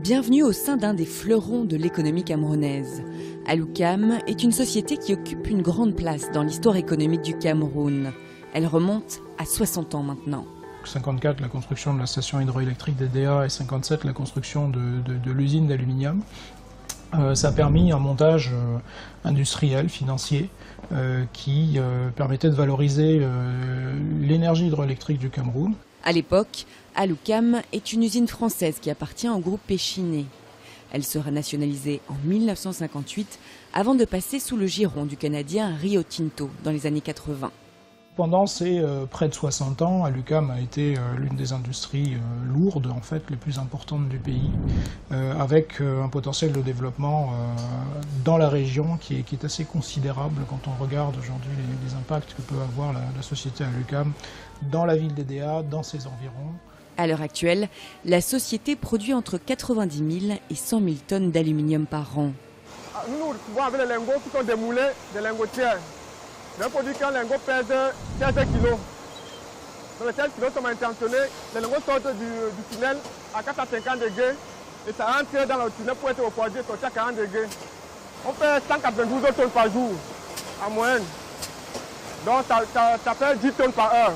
Bienvenue au sein d'un des fleurons de l'économie camerounaise. Aloukam est une société qui occupe une grande place dans l'histoire économique du Cameroun. Elle remonte à 60 ans maintenant. 54, la construction de la station hydroélectrique d'EDA et 57, la construction de l'usine d'aluminium. Ça a permis un montage industriel, financier, qui permettait de valoriser l'énergie hydroélectrique du Cameroun. À l'époque, Aloukam est une usine française qui appartient au groupe Péchiné. Elle sera nationalisée en 1958 avant de passer sous le giron du Canadien Rio Tinto dans les années 80. Pendant ces près de 60 ans, Aloukam a été l'une des industries lourdes, en fait, les plus importantes du pays, avec un potentiel de développement dans la région qui est assez considérable quand on regarde aujourd'hui les impacts que peut avoir la société Aloukam dans la ville d'EDA, dans ses environs. À l'heure actuelle, la société produit entre 90 000 et 100 000 tonnes d'aluminium par an. Nous pouvons avec les lingots qui sont des moulets, des lingotières. Le produit qu'un lingot pèse 15 kg. Donc les 15 kg sont intentionnés. Les lingots sortent du tunnel à 450 degrés et ça entre dans le tunnel pour être refroidi et sortir à 40 degrés. On fait 192 tonnes par jour en moyenne. Donc ça fait 10 tonnes par heure.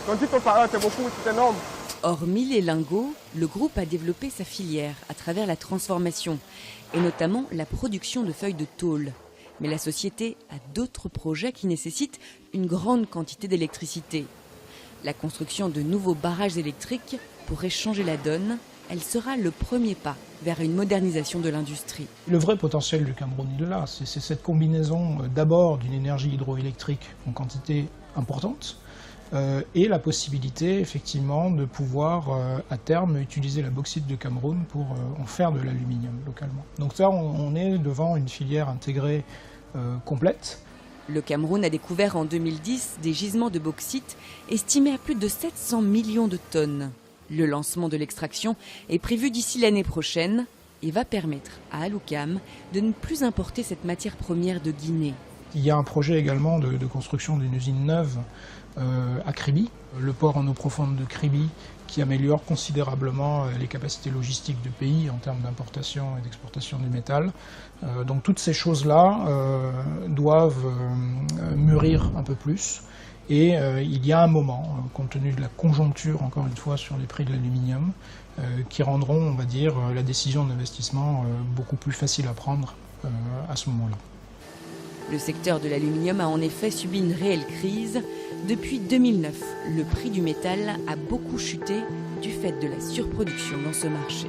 Donc 10 tonnes par heure, c'est beaucoup, c'est énorme. Hormis les lingots, le groupe a développé sa filière à travers la transformation et notamment la production de feuilles de tôle. Mais la société a d'autres projets qui nécessitent une grande quantité d'électricité. La construction de nouveaux barrages électriques pourrait changer la donne. Elle sera le premier pas vers une modernisation de l'industrie. Le vrai potentiel du Cameroun, il est là. C'est cette combinaison d'abord d'une énergie hydroélectrique en quantité importante et la possibilité effectivement de pouvoir à terme utiliser la bauxite du Cameroun pour en faire de l'aluminium localement. Donc ça, on est devant une filière intégrée complète. Le Cameroun a découvert en 2010 des gisements de bauxite estimés à plus de 700 millions de tonnes. Le lancement de l'extraction est prévu d'ici l'année prochaine et va permettre à Aloukam de ne plus importer cette matière première de Guinée. Il y a un projet également de construction d'une usine neuve à Kribi, le port en eau profonde de Kribi, qui améliore considérablement les capacités logistiques du pays en termes d'importation et d'exportation du métal. Donc toutes ces choses-là doivent mûrir un peu plus. Et il y a un moment, compte tenu de la conjoncture, encore une fois, sur les prix de l'aluminium, qui rendront, on va dire, la décision d'investissement beaucoup plus facile à prendre à ce moment-là. Le secteur de l'aluminium a en effet subi une réelle crise. Depuis 2009, le prix du métal a beaucoup chuté du fait de la surproduction dans ce marché.